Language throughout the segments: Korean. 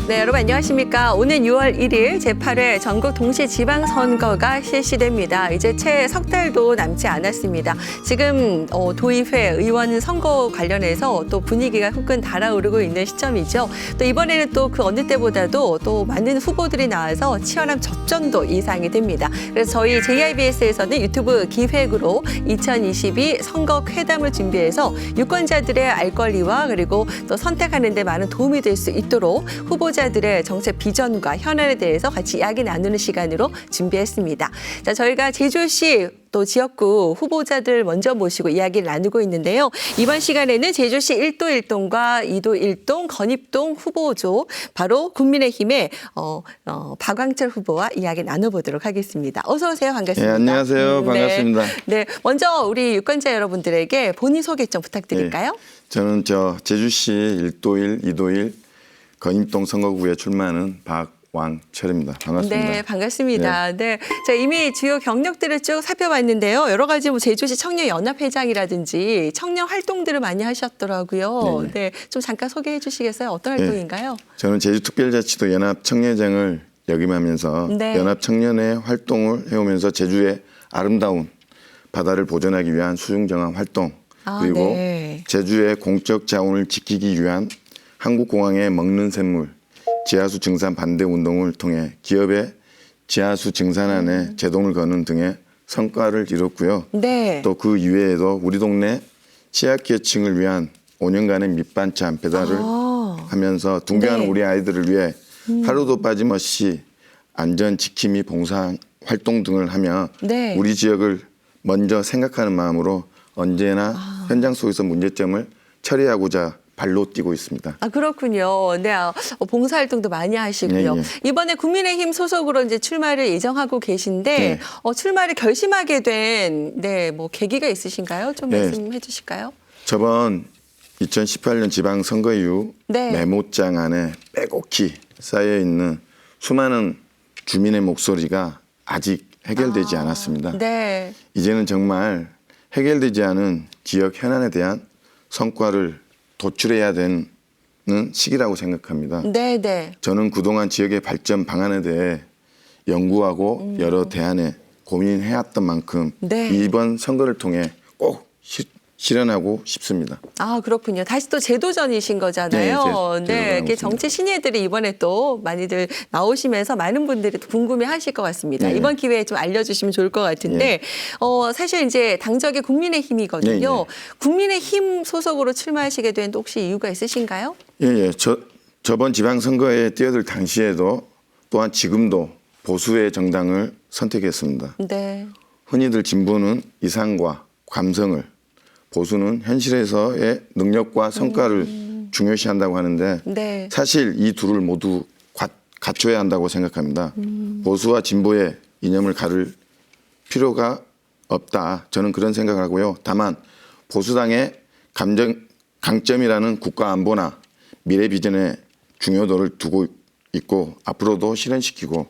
네, 여러분 안녕하십니까. 오는 6월 1일 제8회 전국 동시지방선거가 실시됩니다. 이제 채 석 달도 남지 않았습니다. 지금 도의회 의원 선거 관련해서 또 분위기가 후끈 달아오르고 있는 시점이죠. 또 이번에는 또 그 어느 때보다도 또 많은 후보들이 나와서 치열한 접전도 예상이 됩니다. 그래서 저희 JIBS에서는 유튜브 기획으로 2022 선거 쾌담을 준비해서 유권자들의 알 권리와 그리고 또 선택하는 데 많은 도움이 될 수 있도록 후보자들의 정책 비전과 현안에 대해서 같이 이야기 나누는 시간으로 준비했습니다. 자, 저희가 제주시 또 지역구 후보자들 먼저 모시고 이야기를 나누고 있는데요. 이번 시간에는 제주시 1도 1동과 2도 1동 건입동 후보조 바로 국민의힘의 박광철 후보와 이야기 나눠보도록 하겠습니다. 어서 오세요. 반갑습니다. 네, 안녕하세요. 반갑습니다. 네, 먼저 우리 유권자 여러분들에게 본인 소개 좀 부탁드릴까요? 네, 저는 제주시 1도 1, 2도 1 건입동 선거구에 출마하는 박왕철입니다. 반갑습니다. 네, 반갑습니다. 네. 자, 이미 주요 경력들을 쭉 살펴봤는데요. 여러 가지 제주시 청년연합회장이라든지 청년 활동들을 많이 하셨더라고요. 네, 좀 잠깐 소개해 주시겠어요? 어떤 활동인가요? 저는 제주특별자치도 연합청년회장을 역임하면서 연합청년회 활동을 해오면서 제주의 아름다운 바다를 보존하기 위한 수중정화 활동 그리고 제주의 공적 자원을 지키기 위한 한국공항의 먹는 샘물 지하수 증산 반대 운동을 통해 기업의 지하수 증산안에 제동을 거는 등의 성과를 이뤘고요. 또 그 이외에도 우리 동네 취약계층을 위한 5년간의 밑반찬 배달을 하면서 둥교하는 우리 아이들을 위해 하루도 빠짐없이 안전 지킴이 봉사 활동 등을 하며 우리 지역을 먼저 생각하는 마음으로 언제나 현장 속에서 문제점을 처리하고자 발로 뛰고 있습니다. 아, 그렇군요. 네, 봉사활동도 많이 하시고요. 이번에 국민의힘 소속으로 이제 출마를 예정하고 계신데 출마를 결심하게 된 뭐 계기가 있으신가요? 좀 말씀해 주실까요? 저번 2018년 지방선거 이후 메모장 안에 빼곡히 쌓여 있는 수많은 주민의 목소리가 아직 해결되지 않았습니다. 이제는 정말 해결되지 않은 지역 현안에 대한 성과를 도출해야 되는 시기라고 생각합니다. 저는 그동안 지역의 발전 방안에 대해 연구하고 여러 대안에 고민해왔던 만큼 이번 선거를 통해 꼭 실현하고 싶습니다. 아, 그렇군요. 다시 또 재도전이신 거잖아요. 이게 정치 신예들이 이번에 또 많이들 나오시면서 많은 분들이 또 궁금해하실 것 같습니다. 이번 기회에 좀 알려주시면 좋을 것 같은데 사실 이제 당적이 국민의힘이거든요. 국민의힘 소속으로 출마하시게 된 혹시 이유가 있으신가요? 저번 지방선거에 뛰어들 당시에도 또한 지금도 보수의 정당을 선택했습니다. 흔히들 진보는 이상과 감성을 보수는 현실에서의 능력과 성과를 중요시한다고 하는데 사실 이 둘을 모두 갖춰야 한다고 생각합니다. 보수와 진보의 이념을 가를 필요가 없다. 저는 그런 생각을 하고요. 다만 보수당의 강점이라는 국가 안보나 미래 비전의 중요도를 두고 있고 앞으로도 실현시키고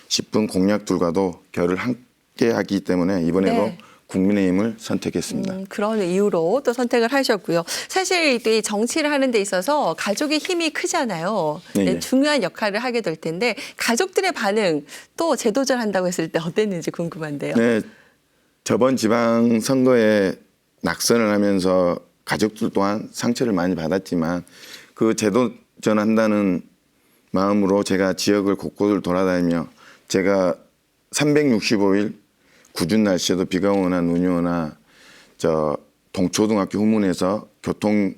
싶은 공약들과도 결을 함께 하기 때문에 이번에도 국민의힘을 선택했습니다. 그런 이유로 또 선택을 하셨고요. 사실 이 정치를 하는 데 있어서 가족의 힘이 크잖아요. 중요한 역할을 하게 될 텐데 가족들의 반응 또 재도전한다고 했을 때 어땠는지 궁금한데요. 저번 지방선거에 낙선을 하면서 가족들 또한 상처를 많이 받았지만 그 재도전한다는 마음으로 제가 지역을 곳곳을 돌아다니며 제가 365일 궂은 날씨에도 비가 오나 눈이 오나 동초등학교 후문에서 교통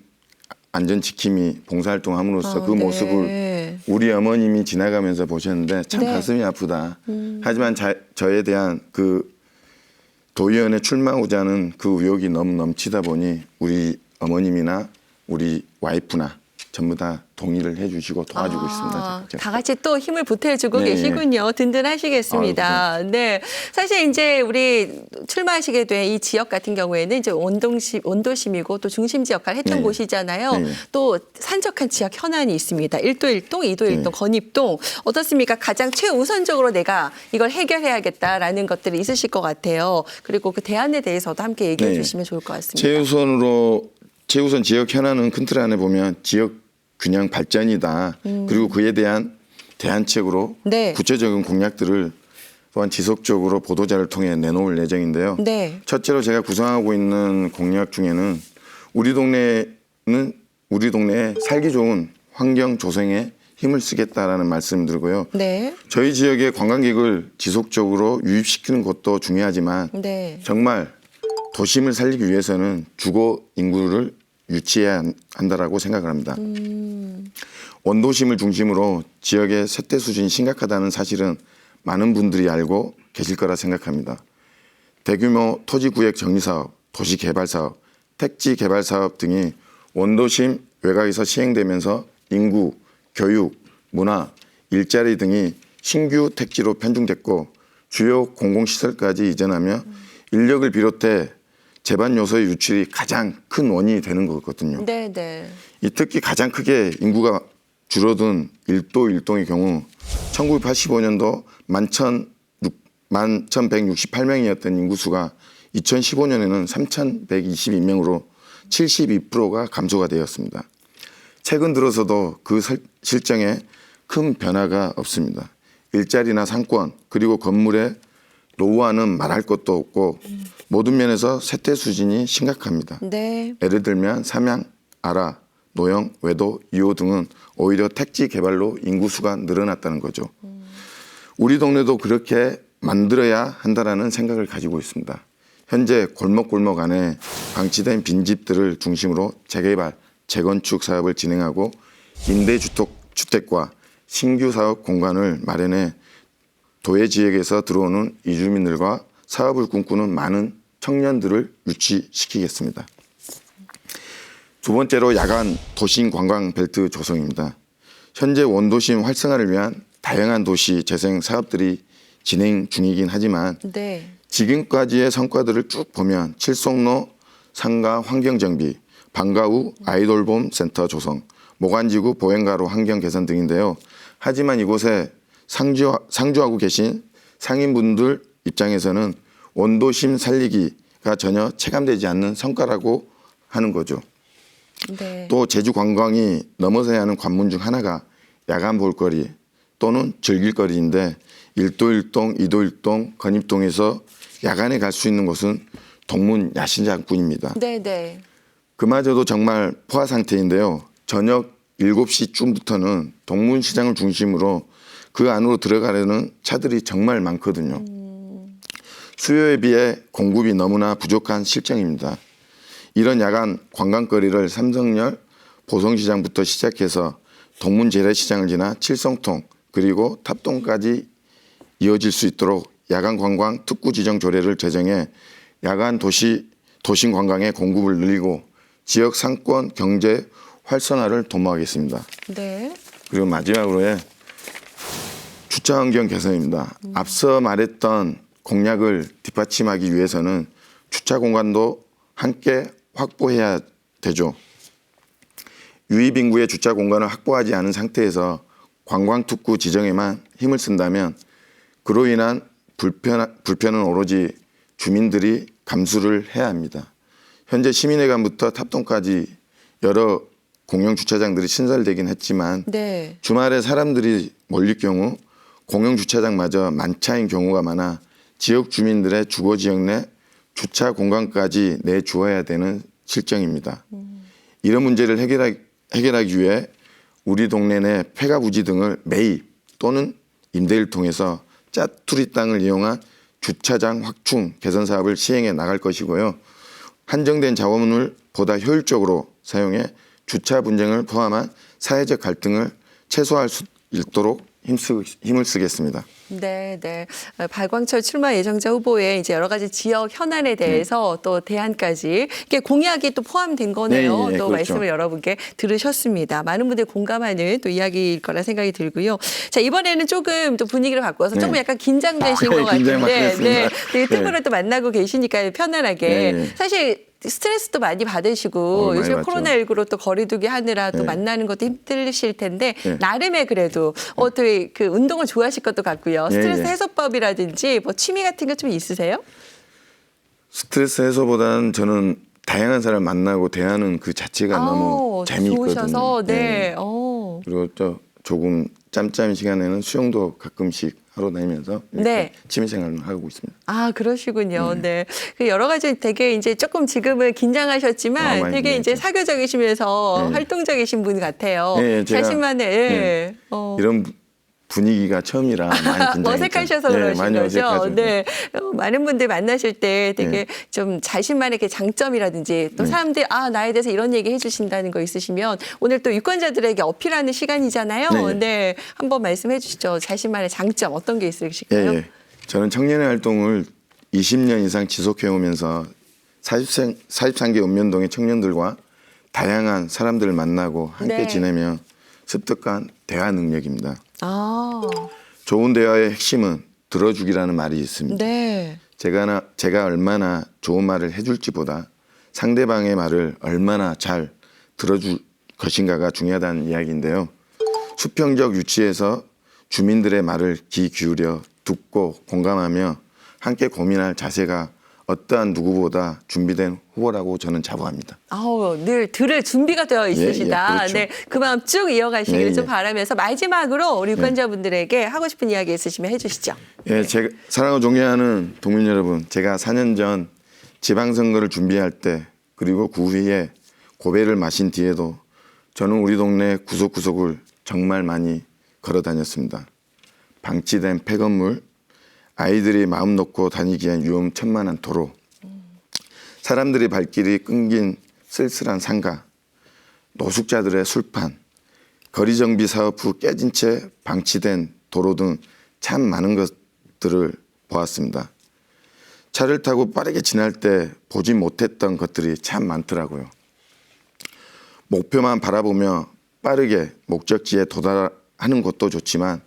안전 지킴이 봉사활동 함으로써 그 모습을 우리 어머님이 지나가면서 보셨는데 참 가슴이 아프다. 하지만 저에 대한 그 도의원에 출마하고자 하는 그 의욕이 너무 넘치다 보니 우리 어머님이나 우리 와이프나 전부 다 동의를 해주시고 도와주고 있습니다. 다 같이 또 힘을 보태주고 계시군요. 든든하시겠습니다. 사실 이제 우리 출마하시게 된 이 지역 같은 경우에는 이제 원도심이고 또 중심지 역할을 했던 곳이잖아요. 또 산적한 지역 현안이 있습니다. 1도 1동, 2도 1동, 건입동. 어떻습니까? 가장 최우선적으로 내가 이걸 해결해야겠다라는 것들이 있으실 것 같아요. 그리고 그 대안에 대해서도 함께 얘기해 주시면 좋을 것 같습니다. 최우선 지역 현안은 큰 틀 안에 보면 지역 균형 발전이다. 그리고 그에 대한 대안책으로 네. 구체적인 공약들을 또한 지속적으로 보도자를 통해 내놓을 예정인데요. 네. 첫째로 제가 구상하고 있는 공약 중에는 우리 동네에 살기 좋은 환경 조성에 힘을 쓰겠다라는 말씀을 드리고요. 네. 저희 지역의 관광객을 지속적으로 유입시키는 것도 중요하지만 네. 정말 도심을 살리기 위해서는 주거 인구를 유치해야 한다라고 생각을 합니다. 원도심을 중심으로 지역의 세대 수준이 심각하다는 사실은 많은 분들이 알고 계실 거라 생각합니다. 대규모 토지구역 정리사업, 도시개발사업, 택지개발사업 등이 원도심 외곽에서 시행되면서 인구, 교육, 문화, 일자리 등이 신규 택지로 편중됐고 주요 공공시설까지 이전하며 인력을 비롯해 제반 요소의 유출이 가장 큰 원인이 되는 거거든요. 네, 네. 이 특히 가장 크게 인구가 줄어든 일동의 경우 1985년도 11,168명이었던 인구수가 2015년에는 3,122명으로 72%가 감소가 되었습니다. 최근 들어서도 그 실정에 큰 변화가 없습니다. 일자리나 상권 그리고 건물의 노후화는 말할 것도 없고 모든 면에서 세대 수준이 심각합니다. 네. 예를 들면 삼양, 아라, 노영, 외도, 2호 등은 오히려 택지 개발로 인구수가 늘어났다는 거죠. 우리 동네도 그렇게 만들어야 한다라는 생각을 가지고 있습니다. 현재 골목골목 안에 방치된 빈집들을 중심으로 재개발, 재건축 사업을 진행하고 임대주택과 신규 사업 공간을 마련해 도해 지역에서 들어오는 이주민들과 사업을 꿈꾸는 많은 청년들을 유치시키겠습니다. 두 번째로 야간 도심 관광 벨트 조성입니다. 현재 원도심 활성화를 위한 다양한 도시 재생 사업들이 진행 중이긴 하지만 네. 지금까지의 성과들을 쭉 보면 칠송로 상가 환경 정비, 방과후 아이돌봄 센터 조성, 모관지구 보행가로 환경 개선 등인데요. 하지만 이곳에 상주하고 계신 상인분들 입장에서는 원도심 살리기가 전혀 체감되지 않는 성과라고 하는 거죠. 네. 또 제주 관광이 넘어서야 하는 관문 중 하나가 야간 볼거리 또는 즐길거리인데 1도 1동, 2도 1동, 건입동에서 야간에 갈 수 있는 곳은 동문 야시장뿐입니다. 네. 그마저도 정말 포화 상태인데요. 저녁 7시쯤부터는 동문시장을 중심으로 그 안으로 들어가려는 차들이 정말 많거든요. 수요에 비해 공급이 너무나 부족한 실정입니다. 이런 야간 관광거리를 삼성열 보성시장부터 시작해서 동문 재래시장을 지나 칠성통 그리고 탑동까지 이어질 수 있도록 야간 관광 특구 지정 조례를 제정해 야간 도심 관광의 공급을 늘리고 지역 상권 경제 활성화를 도모하겠습니다. 네. 그리고 마지막으로 주차 환경 개선입니다. 앞서 말했던 공약을 뒷받침하기 위해서는 주차 공간도 함께 확보해야 되죠. 유입 인구의 주차 공간을 확보하지 않은 상태에서 관광특구 지정에만 힘을 쓴다면 그로 인한 불편은 오로지 주민들이 감수를 해야 합니다. 현재 시민회관부터 탑동까지 여러 공영주차장들이 신설되긴 했지만 네. 주말에 사람들이 몰릴 경우 공영주차장마저 만차인 경우가 많아 지역 주민들의 주거지역 내 주차 공간까지 내주어야 되는 실정입니다. 이런 문제를 해결하기 위해 우리 동네 내 폐가부지 등을 매입 또는 임대를 통해서 짜투리 땅을 이용한 주차장 확충 개선 사업을 시행해 나갈 것이고요. 한정된 자원을 보다 효율적으로 사용해 주차 분쟁을 포함한 사회적 갈등을 최소화할 수 있도록 힘을 쓰겠습니다. 네. 발광철 출마 예정자 후보의 이제 여러 가지 지역 현안에 대해서 또 대안까지 이게 공약이 또 포함된 거네요. 또 그렇죠. 말씀을 여러분께 들으셨습니다. 많은 분들이 공감하는 또 이야기일 거라 생각이 들고요. 자, 이번에는 조금 또 분위기를 바꿔서 조금 약간 긴장되신 것 같은데, 유튜브를 또 만나고 계시니까 편안하게. 사실 스트레스도 많이 받으시고 요즘 코로나19로 또 거리두기 하느라 또 만나는 것도 힘드실 텐데 나름의 그래도 어떻게 그 운동을 좋아하실 것도 같고요. 스트레스 해소법이라든지 뭐 취미 같은 거 좀 있으세요? 스트레스 해소보다는 저는 다양한 사람 만나고 대하는 그 자체가 너무 재미있거든요. 좋으셔서 네. 그리고 또 조금 짬짬이 시간에는 수영도 가끔씩 하러 다니면서 네. 취미생활을 하고 있습니다. 아, 그러시군요. 네. 그 여러 가지 되게 이제 조금 지금은 긴장하셨지만 많이 되게 이제 긴장했죠. 사교적이시면서 네. 활동적이신 분 같아요. 네, 제가 자신만의 이런 분위기가 처음이라 많이 긴장했죠. 어색하셔서 그러신 많이 거죠. 어색하죠. 네, 많은 분들 만나실 때 되게 좀 자신만의 이렇게 장점이라든지 또 사람들이 나에 대해서 이런 얘기 해주신다는 거 있으시면 오늘 또 유권자들에게 어필하는 시간이잖아요. 네, 한번 말씀해 주시죠. 자신만의 장점 어떤 게 있으실까요? 저는 청년의 활동을 20년 이상 지속해 오면서 43개 읍면동의 청년들과 다양한 사람들을 만나고 함께 지내며 습득한 대화 능력입니다. 좋은 대화의 핵심은 들어주기라는 말이 있습니다. 네. 제가 얼마나 좋은 말을 해줄지보다 상대방의 말을 얼마나 잘 들어줄 것인가가 중요하다는 이야기인데요. 수평적 위치에서 주민들의 말을 귀 기울여 듣고 공감하며 함께 고민할 자세가 어떠한 누구보다 준비된 후보라고 저는 자부합니다. 늘 들을 준비가 되어 있으시다. 그렇죠. 네, 그 마음 쭉 이어가시기를 좀 바라면서 마지막으로 우리 유권자분들에게 하고 싶은 이야기 있으시면 해주시죠. 제가 사랑하고 존경하는 국민 여러분, 제가 4년 전 지방선거를 준비할 때 그리고 그 후에 고배를 마신 뒤에도 저는 우리 동네 구석구석을 정말 많이 걸어 다녔습니다. 방치된 폐건물, 아이들이 마음 놓고 다니기엔 위험천만한 도로, 사람들이 발길이 끊긴 쓸쓸한 상가, 노숙자들의 술판, 거리 정비 사업 후 깨진 채 방치된 도로 등 참 많은 것들을 보았습니다. 차를 타고 빠르게 지날 때 보지 못했던 것들이 참 많더라고요. 목표만 바라보며 빠르게 목적지에 도달하는 것도 좋지만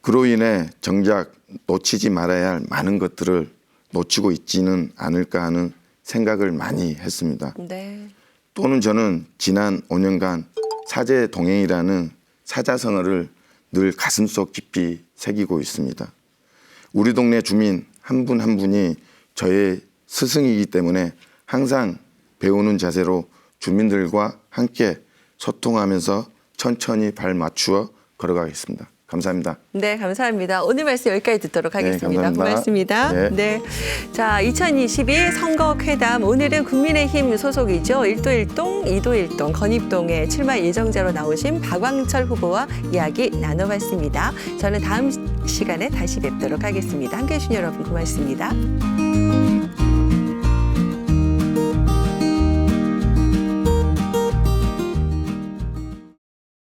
그로 인해 정작 놓치지 말아야 할 많은 것들을 놓치고 있지는 않을까 하는 생각을 많이 했습니다. 네. 또는 저는 지난 5년간 사제 동행이라는 사자성어를 늘 가슴속 깊이 새기고 있습니다. 우리 동네 주민 한 분 한 분이 저의 스승이기 때문에 항상 배우는 자세로 주민들과 함께 소통하면서 천천히 발 맞추어 걸어가겠습니다. 감사합니다. 네, 감사합니다. 오늘 말씀 여기까지 듣도록 하겠습니다. 네, 고맙습니다. 네. 자, 2022 선거회담. 오늘은 국민의힘 소속이죠. 1도 1동, 2도 1동, 건입동에 출마 예정자로 나오신 박광철 후보와 이야기 나눠봤습니다. 저는 다음 시간에 다시 뵙도록 하겠습니다. 함께해 주신 여러분 고맙습니다.